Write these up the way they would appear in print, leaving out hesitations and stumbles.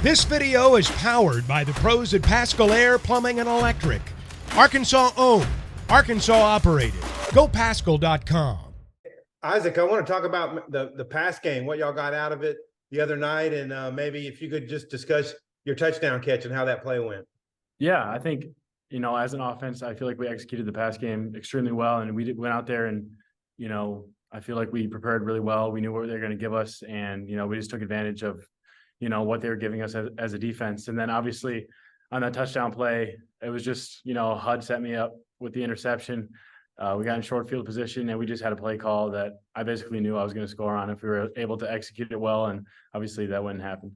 This video is powered by the pros at Pascal Air Plumbing and Electric. Arkansas owned, Arkansas operated. GoPascal.com. Isaac, I want to talk about the pass game, what y'all got out of it the other night, and maybe if you could just discuss your touchdown catch and how that play went. Yeah, I think, as an offense, I feel like we executed the pass game extremely well, and we went out there and, I feel like we prepared really well. We knew what they were going to give us, and, we just took advantage of, what they were giving us as a defense. And then obviously on that touchdown play, it was just, HUD set me up with the interception. We got in short field position, and we just had a play call that I basically knew I was going to score on if we were able to execute it well, and obviously that wouldn't happen.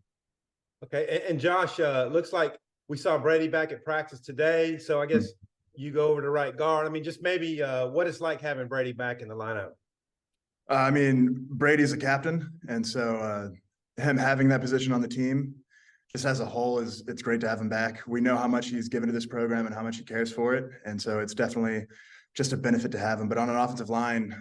Okay, and Josh, looks like we saw Brady back at practice today, so I guess you go over to right guard. I mean, just maybe what it's like having Brady back in the lineup. Brady's a captain, and so him having that position on the team, just as a whole, it's great to have him back. We know how much he's given to this program and how much he cares for it, and so it's definitely just a benefit to have him. But on an offensive line,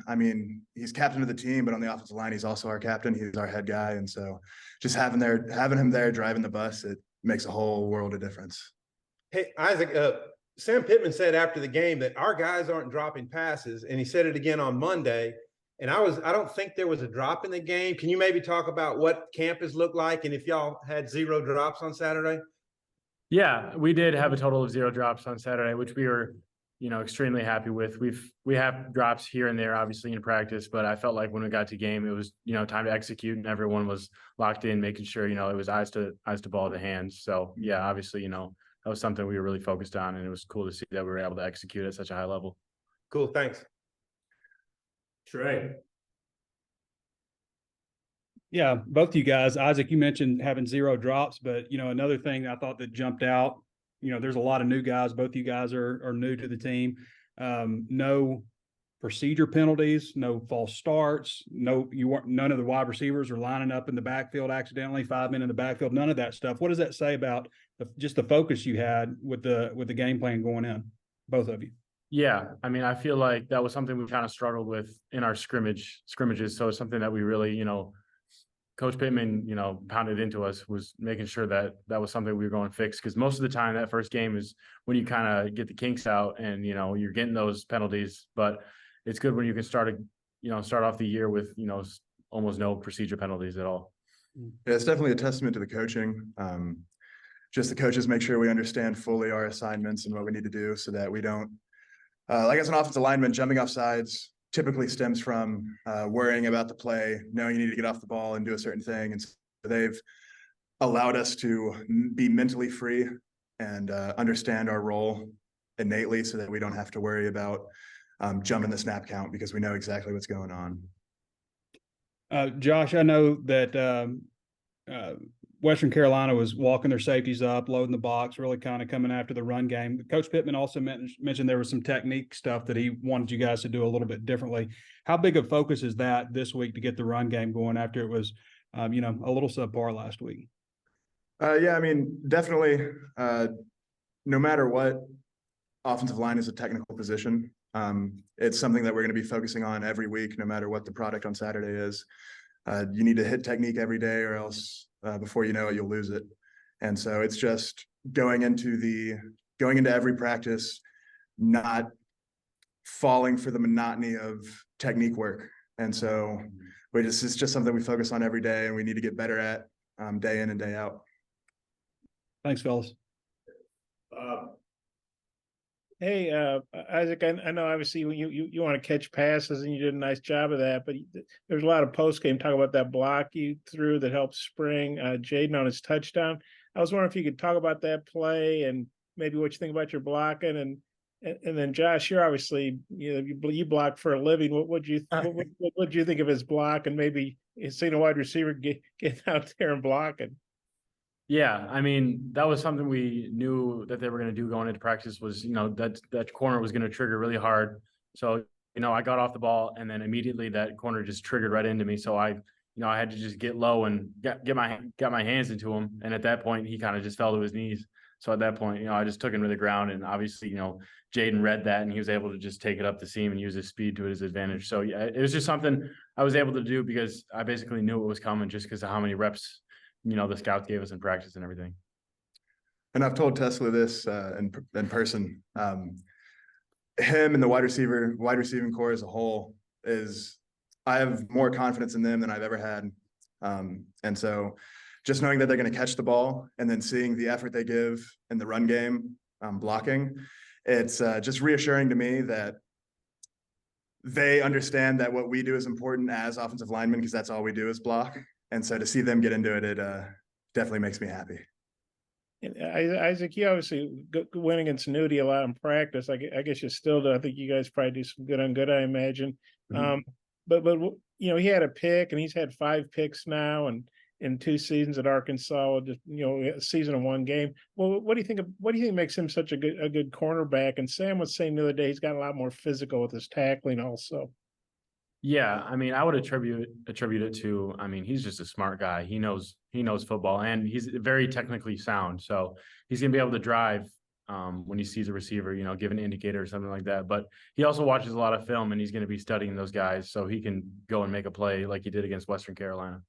he's captain of the team, but on the offensive line, he's also our captain. He's our head guy, and so just having him there driving the bus, it makes a whole world of difference. Hey, Isaac, Sam Pittman said after the game that our guys aren't dropping passes, and he said it again on Monday. And I don't think there was a drop in the game. Can you maybe talk about what campus looked like and if y'all had 0 drops on Saturday? Yeah, we did have a total of 0 drops on Saturday, which we were, extremely happy with. We have drops here and there, obviously in practice, but I felt like when we got to game, it was, time to execute, and everyone was locked in, making sure, it was eyes to ball to hands. So yeah, obviously, that was something we were really focused on, and it was cool to see that we were able to execute at such a high level. Cool, thanks. Trey. Yeah, both you guys. Isaac, you mentioned having 0 drops, but another thing I thought that jumped out, there's a lot of new guys. Both you guys are new to the team. No procedure penalties, no false starts, none of the wide receivers are lining up in the backfield accidentally, 5 men in the backfield, none of that stuff. What does that say about just the focus you had with the game plan going in, both of you? Yeah, I feel like that was something we kind of struggled with in our scrimmages. So it's something that we really, Coach Pittman, pounded into us, was making sure that was something we were going to fix. Because most of the time, that first game is when you kind of get the kinks out and, you're getting those penalties. But it's good when you can start off the year with, almost no procedure penalties at all. Yeah, it's definitely a testament to the coaching. Just the coaches make sure we understand fully our assignments and what we need to do so that we don't, like as an offensive lineman, jumping off sides typically stems from worrying about the play, knowing you need to get off the ball and do a certain thing. And so they've allowed us to be mentally free and understand our role innately so that we don't have to worry about jumping the snap count because we know exactly what's going on. Josh, I know that Western Carolina was walking their safeties up, loading the box, really kind of coming after the run game. Coach Pittman also mentioned there was some technique stuff that he wanted you guys to do a little bit differently. How big a focus is that this week to get the run game going after it was, a little subpar last week? Yeah, definitely. No matter what, offensive line is a technical position. It's something that we're going to be focusing on every week, no matter what the product on Saturday is. You need to hit technique every day or else before you know it, you'll lose it. And so it's just going into every practice, not falling for the monotony of technique work. And so it's just something we focus on every day and we need to get better at day in and day out. Thanks, fellas. Hey, Isaac, I know obviously you want to catch passes and you did a nice job of that, but there's a lot of post-game talk about that block you threw that helped spring Jaden on his touchdown. I was wondering if you could talk about that play and maybe what you think about your blocking. And then Josh, you're obviously, you block for a living. What would you think of his block and maybe seeing a wide receiver get out there and blocking? Yeah, that was something we knew that they were going to do going into practice was, that corner was going to trigger really hard. So, I got off the ball and then immediately that corner just triggered right into me. So I had to just get low and get my hands into him. And at that point, he kind of just fell to his knees. So at that point, I just took him to the ground, and obviously, Jaden read that and he was able to just take it up the seam and use his speed to his advantage. So yeah, it was just something I was able to do because I basically knew it was coming just because of how many reps the scouts gave us in practice and everything. And I've told TeSlaa this in person. Him and the wide receiving core as a whole I have more confidence in them than I've ever had. And so just knowing that they're going to catch the ball and then seeing the effort they give in the run game, blocking, it's just reassuring to me that they understand that what we do is important as offensive linemen, because that's all we do is block. And so to see them get into it, it definitely makes me happy. And Isaac, you obviously went against Nudie a lot in practice. I guess you still do. I think you guys probably do some good on good, I imagine. Mhm. But he had a pick, and he's had 5 picks now, and in 2 seasons at Arkansas, just a season of 1 game. Well, what do you think? What do you think makes him such a good cornerback? And Sam was saying the other day he's got a lot more physical with his tackling, also. Yeah, I mean, I would attribute it to, I mean, he's just a smart guy. He knows football, and he's very technically sound. So he's gonna be able to drive when he sees a receiver, give an indicator or something like that. But he also watches a lot of film, and he's gonna be studying those guys so he can go and make a play like he did against Western Carolina.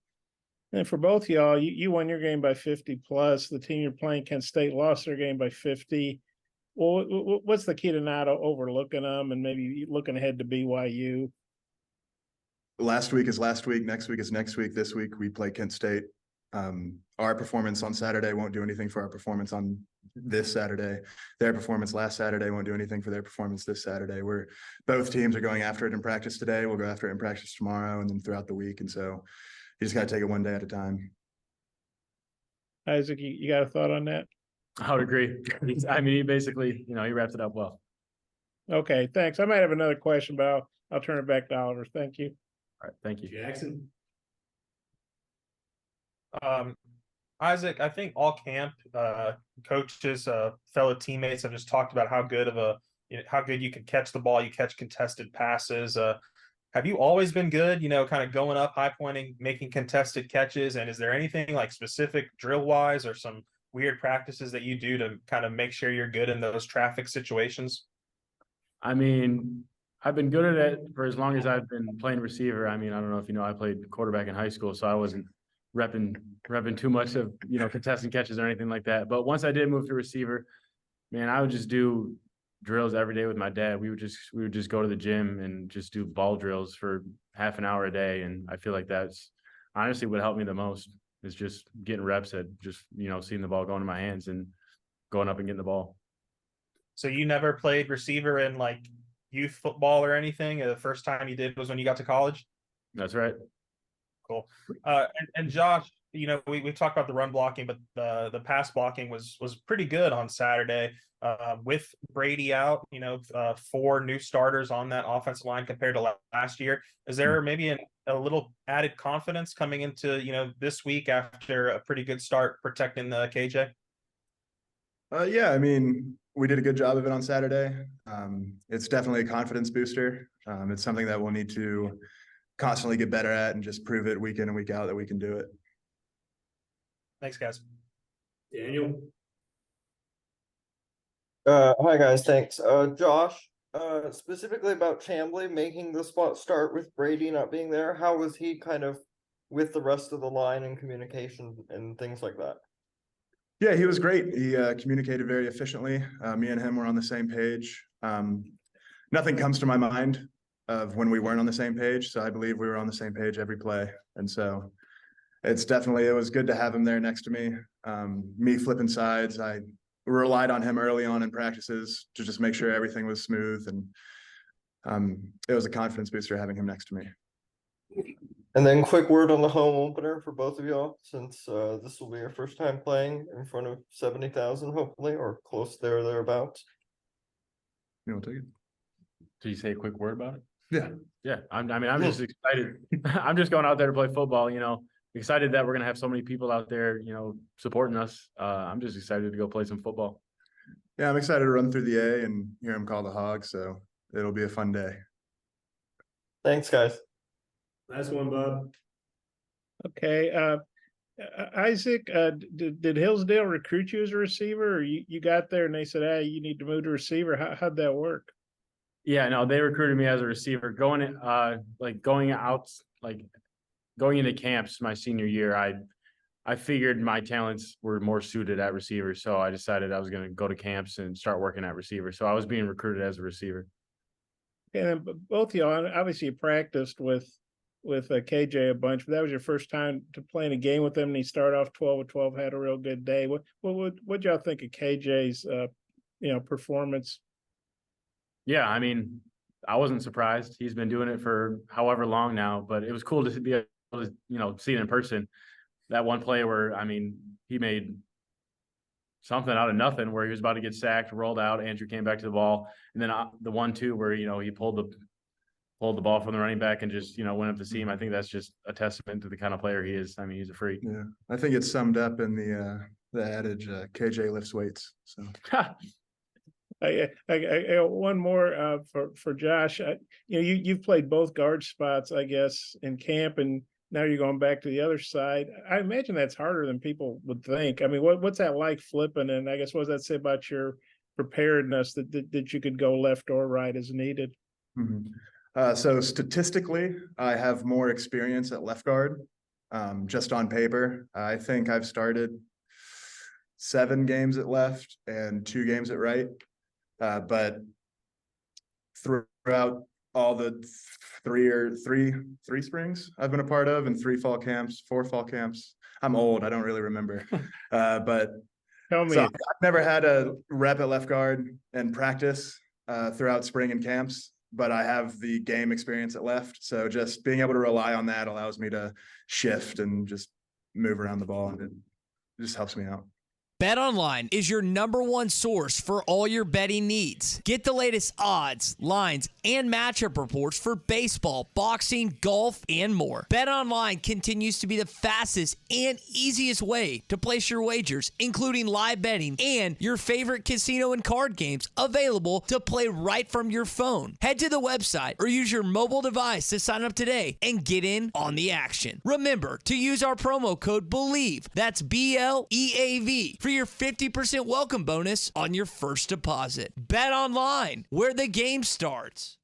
And for both of y'all, you won your game by 50 plus. The team you're playing, Kent State, lost their game by 50. Well, what's the key to not overlooking them and maybe looking ahead to BYU? Last week is last week. Next week is next week. This week we play Kent State. Our performance on Saturday won't do anything for our performance on this Saturday. Their performance last Saturday won't do anything for their performance this Saturday. Both teams are going after it in practice today. We'll go after it in practice tomorrow and then throughout the week. And so you just got to take it one day at a time. Isaac, you got a thought on that? I would agree. I mean, he basically, he wrapped it up well. Okay, thanks. I might have another question, but I'll turn it back to Oliver. Thank you. All right, thank you. Jackson. Isaac, I think all camp coaches, fellow teammates have just talked about how good you can catch the ball, you catch contested passes. Have you always been good, kind of going up, high pointing, making contested catches? And is there anything like specific drill wise or some weird practices that you do to kind of make sure you're good in those traffic situations? I mean, I've been good at it for as long as I've been playing receiver. I mean, I don't know if I played quarterback in high school, so I wasn't repping too much of, contesting catches or anything like that. But once I did move to receiver, man, I would just do drills every day with my dad. We would just go to the gym and just do ball drills for half an hour a day. And I feel like that's honestly what helped me the most, is just getting reps at just, seeing the ball go into my hands and going up and getting the ball. So you never played receiver in like youth football or anything? The first time you did was when you got to college? That's right. Cool. And Josh, we talked about the run blocking, but the pass blocking was pretty good on Saturday. With Brady out, 4 new starters on that offensive line compared to last year. Is there maybe a little added confidence coming into this week after a pretty good start protecting the KJ? Yeah, I mean, we did a good job of it on Saturday. It's definitely a confidence booster. It's something that we'll need to constantly get better at and just prove it week in and week out that we can do it. Thanks, guys. Daniel. Hi guys, thanks. Josh, specifically about Chamblee making the spot start with Brady not being there, how was he kind of with the rest of the line and communication and things like that? Yeah, he was great. He communicated very efficiently. Me and him were on the same page. Nothing comes to my mind of when we weren't on the same page. So I believe we were on the same page every play. And so it was good to have him there next to me. Me flipping sides, I relied on him early on in practices to just make sure everything was smooth. And it was a confidence booster having him next to me. And then quick word on the home opener for both of y'all, since this will be your first time playing in front of 70,000, hopefully, or close there or thereabouts. You want to take it? Did you say a quick word about it? Yeah. Yeah. I'm just excited. I'm just going out there to play football, excited that we're going to have so many people out there, supporting us. I'm just excited to go play some football. Yeah, I'm excited to run through the A and hear him call the hog. So it'll be a fun day. Thanks, guys. Last one, Bob. Okay. Isaac, did Hillsdale recruit you as a receiver, or you got there and they said, hey, you need to move to receiver? How'd that work? Yeah, no, they recruited me as a receiver. Going into camps my senior year, I I figured my talents were more suited at receiver, so I decided I was going to go to camps and start working at receiver. So I was being recruited as a receiver. And both of y'all, obviously you practiced with KJ a bunch, but that was your first time to play in a game with him, and he started off 12-12, had a real good day. What y'all think of KJ's performance? Yeah, I mean, I wasn't surprised. He's been doing it for however long now, but it was cool to be able to, see it in person. That one play where, I mean, he made something out of nothing where he was about to get sacked, rolled out, Andrew came back to the ball. And then the 1-2 where, he pulled the ball from the running back and just, went up the seam. I think that's just a testament to the kind of player he is. I mean, he's a freak. Yeah, I think it's summed up in the adage, KJ lifts weights. So I one more for Josh. You've played both guard spots, I guess, in camp, and now you're going back to the other side. I imagine that's harder than people would think. I mean, what's that like flipping? And I guess what does that say about your preparedness that you could go left or right as needed? Mm-hmm. So statistically, I have more experience at left guard. Just on paper, I think I've started 7 games at left and 2 games at right. But throughout all the three springs I've been a part of, and 4 fall camps. I'm old. I don't really remember. But Tell me. So I've never had a rep at left guard and practice throughout spring and camps, but I have the game experience at left. So just being able to rely on that allows me to shift and just move around the ball, and it just helps me out. BetOnline is your #1 source for all your betting needs. Get the latest odds, lines, and matchup reports for baseball, boxing, golf, and more. BetOnline continues to be the fastest and easiest way to place your wagers, including live betting and your favorite casino and card games available to play right from your phone. Head to the website or use your mobile device to sign up today and get in on the action. Remember to use our promo code BELIEVE, that's BLEAV, for your 50% welcome bonus on your first deposit. Bet online, where the game starts.